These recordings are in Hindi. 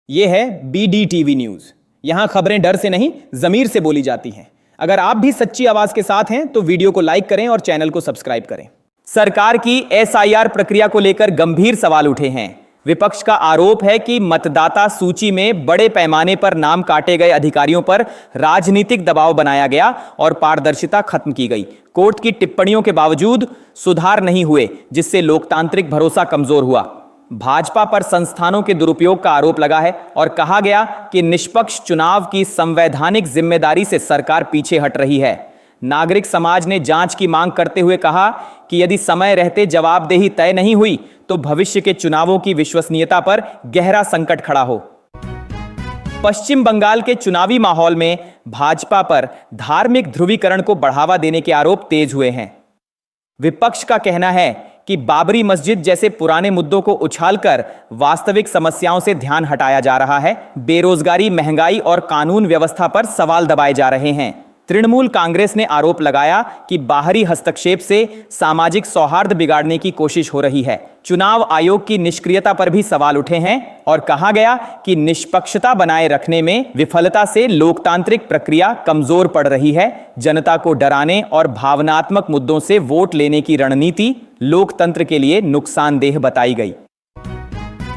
ये है BDTV न्यूज। यहां खबरें डर से नहीं, जमीर से बोली जाती हैं। अगर आप भी सच्ची आवाज के साथ हैं तो वीडियो को लाइक करें और चैनल को सब्सक्राइब करें। सरकार की SIR प्रक्रिया को लेकर गंभीर सवाल उठे हैं। विपक्ष का आरोप है कि मतदाता सूची में बड़े पैमाने पर नाम काटे गए अधिकारियों पर राजनीतिक दबाव बनाया गया और पारदर्शिता खत्म की गई। कोर्ट की टिप्पणियों के बावजूद सुधार नहीं हुए, जिससे लोकतांत्रिक भरोसा कमजोर हुआ। भाजपा पर संस्थानों के दुरुपयोग का आरोप लगा है और कहा गया कि निष्पक्ष चुनाव की संवैधानिक जिम्मेदारी से सरकार पीछे हट रही है। नागरिक समाज ने जांच की मांग करते हुए कहा कि यदि समय रहते जवाबदेही तय नहीं हुई तो भविष्य के चुनावों की विश्वसनीयता पर गहरा संकट खड़ा हो। पश्चिम बंगाल के चुनावी माहौल में भाजपा पर धार्मिक ध्रुवीकरण को बढ़ावा देने के आरोप तेज हुए हैं। विपक्ष का कहना है कि बाबरी मस्जिद जैसे पुराने मुद्दों को उछालकर वास्तविक समस्याओं से ध्यान हटाया जा रहा है। बेरोजगारी, महंगाई और कानून व्यवस्था पर सवाल दबाए जा रहे हैं। तृणमूल कांग्रेस ने आरोप लगाया कि बाहरी हस्तक्षेप से सामाजिक सौहार्द बिगाड़ने की कोशिश हो रही है। चुनाव आयोग की निष्क्रियता पर भी सवाल उठे हैं और कहा गया कि निष्पक्षता बनाए रखने में विफलता से लोकतांत्रिक प्रक्रिया कमजोर पड़ रही है। जनता को डराने और भावनात्मक मुद्दों से वोट लेने की रणनीति लोकतंत्र के लिए नुकसानदेह बताई गई।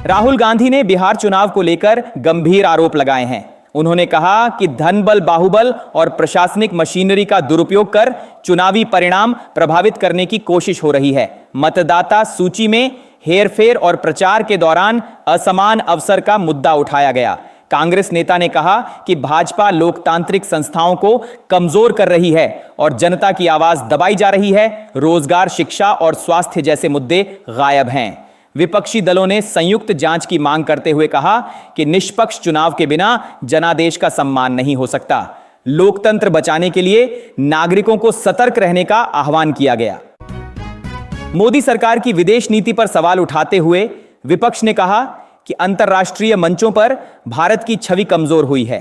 राहुल गांधी ने बिहार चुनाव को लेकर गंभीर आरोप लगाए हैं। उन्होंने कहा कि धन बल, बाहुबल और प्रशासनिक मशीनरी का दुरुपयोग कर चुनावी परिणाम प्रभावित करने की कोशिश हो रही है। मतदाता सूची में हेरफेर और प्रचार के दौरान असमान अवसर का मुद्दा उठाया गया। कांग्रेस नेता ने कहा कि भाजपा लोकतांत्रिक संस्थाओं को कमजोर कर रही है और जनता की आवाज दबाई जा रही है। रोजगार, शिक्षा और स्वास्थ्य जैसे मुद्दे गायब हैं। विपक्षी दलों ने संयुक्त जांच की मांग करते हुए कहा कि निष्पक्ष चुनाव के बिना जनादेश का सम्मान नहीं हो सकता। लोकतंत्र बचाने के लिए नागरिकों को सतर्क रहने का आह्वान किया गया। मोदी सरकार की विदेश नीति पर सवाल उठाते हुए विपक्ष ने कहा कि अंतर्राष्ट्रीय मंचों पर भारत की छवि कमजोर हुई है।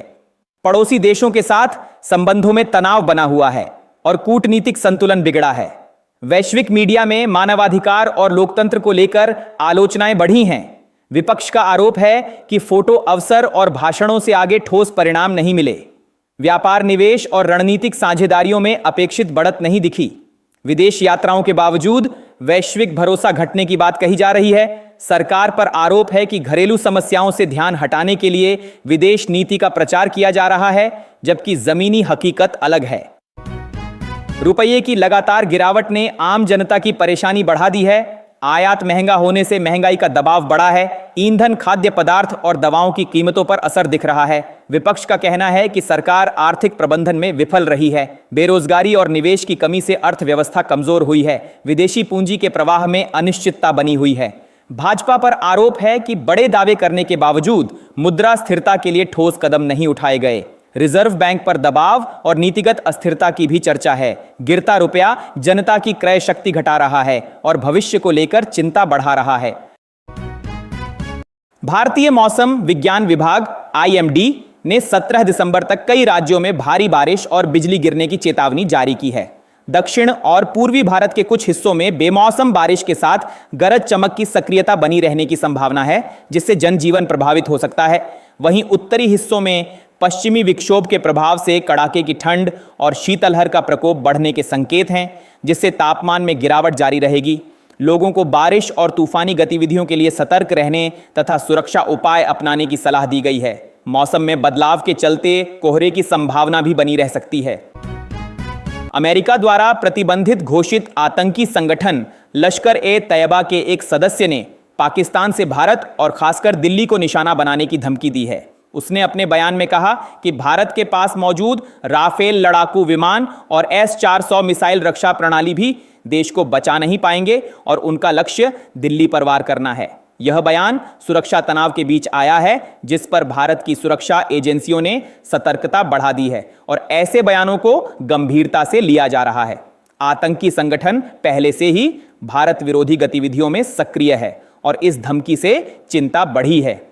पड़ोसी देशों के साथ संबंधों में तनाव बना हुआ है और कूटनीतिक संतुलन बिगड़ा है। वैश्विक मीडिया में मानवाधिकार और लोकतंत्र को लेकर आलोचनाएं बढ़ी हैं। विपक्ष का आरोप है कि फोटो अवसर और भाषणों से आगे ठोस परिणाम नहीं मिले। व्यापार, निवेश और रणनीतिक साझेदारियों में अपेक्षित बढ़त नहीं दिखी। विदेश यात्राओं के बावजूद वैश्विक भरोसा घटने की बात कही जा रही है। सरकार पर आरोप है कि घरेलू समस्याओं से ध्यान हटाने के लिए विदेश नीति का प्रचार किया जा रहा है, जबकि जमीनी हकीकत अलग है। रुपये की लगातार गिरावट ने आम जनता की परेशानी बढ़ा दी है। आयात महंगा होने से महंगाई का दबाव बढ़ा है। ईंधन, खाद्य पदार्थ और दवाओं की कीमतों पर असर दिख रहा है। विपक्ष का कहना है कि सरकार आर्थिक प्रबंधन में विफल रही है। बेरोजगारी और निवेश की कमी से अर्थव्यवस्था कमजोर हुई है। विदेशी पूंजी के प्रवाह में अनिश्चितता बनी हुई है। भाजपा पर आरोप है कि बड़े दावे करने के बावजूद मुद्रा स्थिरता के लिए ठोस कदम नहीं उठाए गए। रिजर्व बैंक पर दबाव और नीतिगत अस्थिरता की भी चर्चा है। गिरता रुपया जनता की क्रय शक्ति घटा रहा है और भविष्य को लेकर चिंता बढ़ा रहा है। भारतीय मौसम विज्ञान विभाग IMD ने 17 दिसंबर तक कई राज्यों में भारी बारिश और बिजली गिरने की चेतावनी जारी की है। दक्षिण और पूर्वी भारत के कुछ हिस्सों में बेमौसम बारिश के साथ गरज चमक की सक्रियता बनी रहने की संभावना है, जिससे जनजीवन प्रभावित हो सकता है। वहीं उत्तरी हिस्सों में पश्चिमी विक्षोभ के प्रभाव से कड़ाके की ठंड और शीतलहर का प्रकोप बढ़ने के संकेत हैं, जिससे तापमान में गिरावट जारी रहेगी। लोगों को बारिश और तूफानी गतिविधियों के लिए सतर्क रहने तथा सुरक्षा उपाय अपनाने की सलाह दी गई है। मौसम में बदलाव के चलते कोहरे की संभावना भी बनी रह सकती है। अमेरिका द्वारा प्रतिबंधित घोषित आतंकी संगठन लश्कर-ए-तैयबा के एक सदस्य ने पाकिस्तान से भारत और खासकर दिल्ली को निशाना बनाने की धमकी दी है। उसने अपने बयान में कहा कि भारत के पास मौजूद राफेल लड़ाकू विमान और S-400 मिसाइल रक्षा प्रणाली भी देश को बचा नहीं पाएंगे और उनका लक्ष्य दिल्ली पर वार करना है। यह बयान सुरक्षा तनाव के बीच आया है, जिस पर भारत की सुरक्षा एजेंसियों ने सतर्कता बढ़ा दी है और ऐसे बयानों को गंभीरता से लिया जा रहा है। आतंकी संगठन पहले से ही भारत विरोधी गतिविधियों में सक्रिय है और इस धमकी से चिंता बढ़ी है।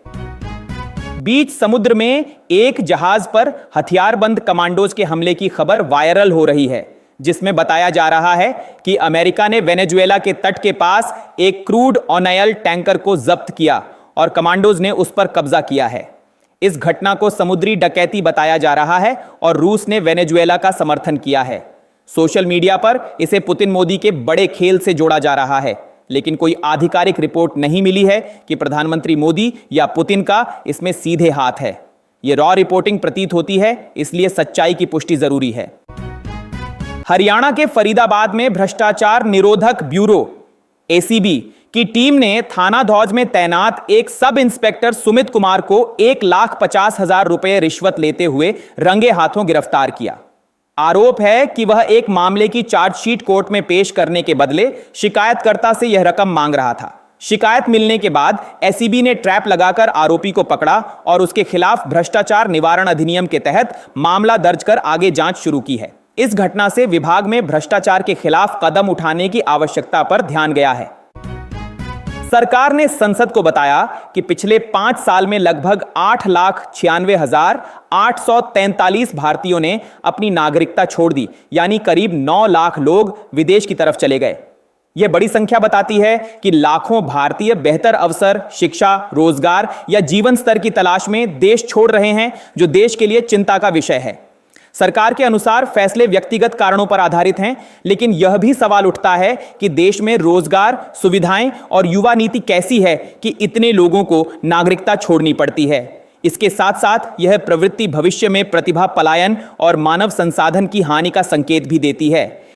बीच समुद्र में एक जहाज पर हथियारबंद कमांडोज के हमले की खबर वायरल हो रही है, जिसमें बताया जा रहा है कि अमेरिका ने वेनेजुएला के तट के पास एक क्रूड ऑयल टैंकर को जब्त किया और कमांडोज ने उस पर कब्जा किया है। इस घटना को समुद्री डकैती बताया जा रहा है और रूस ने वेनेजुएला का समर्थन किया है। सोशल मीडिया पर इसे पुतिन मोदी के बड़े खेल से जोड़ा जा रहा है, लेकिन कोई आधिकारिक रिपोर्ट नहीं मिली है कि प्रधानमंत्री मोदी या पुतिन का इसमें सीधे हाथ है। यह रॉ रिपोर्टिंग प्रतीत होती है, इसलिए सच्चाई की पुष्टि जरूरी है। हरियाणा के फरीदाबाद में भ्रष्टाचार निरोधक ब्यूरो एसीबी की टीम ने थाना धौज में तैनात एक सब इंस्पेक्टर सुमित कुमार को 1,50,000 रुपए रिश्वत लेते हुए रंगे हाथों गिरफ्तार किया। आरोप है कि वह एक मामले की चार्जशीट कोर्ट में पेश करने के बदले शिकायतकर्ता से यह रकम मांग रहा था। शिकायत मिलने के बाद एसीबी ने ट्रैप लगाकर आरोपी को पकड़ा और उसके खिलाफ भ्रष्टाचार निवारण अधिनियम के तहत मामला दर्ज कर आगे जांच शुरू की है। इस घटना से विभाग में भ्रष्टाचार के खिलाफ कदम उठाने की आवश्यकता पर ध्यान गया है। सरकार ने संसद को बताया कि पिछले 5 साल में लगभग 8,96,843 भारतीयों ने अपनी नागरिकता छोड़ दी, यानी करीब 9 लाख लोग विदेश की तरफ चले गए। यह बड़ी संख्या बताती है कि लाखों भारतीय बेहतर अवसर, शिक्षा, रोजगार या जीवन स्तर की तलाश में देश छोड़ रहे हैं, जो देश के लिए चिंता का विषय है। सरकार के अनुसार फैसले व्यक्तिगत कारणों पर आधारित हैं, लेकिन यह भी सवाल उठता है कि देश में रोजगार, सुविधाएं और युवा नीति कैसी है कि इतने लोगों को नागरिकता छोड़नी पड़ती है। इसके साथ साथ यह प्रवृत्ति भविष्य में प्रतिभा पलायन और मानव संसाधन की हानि का संकेत भी देती है।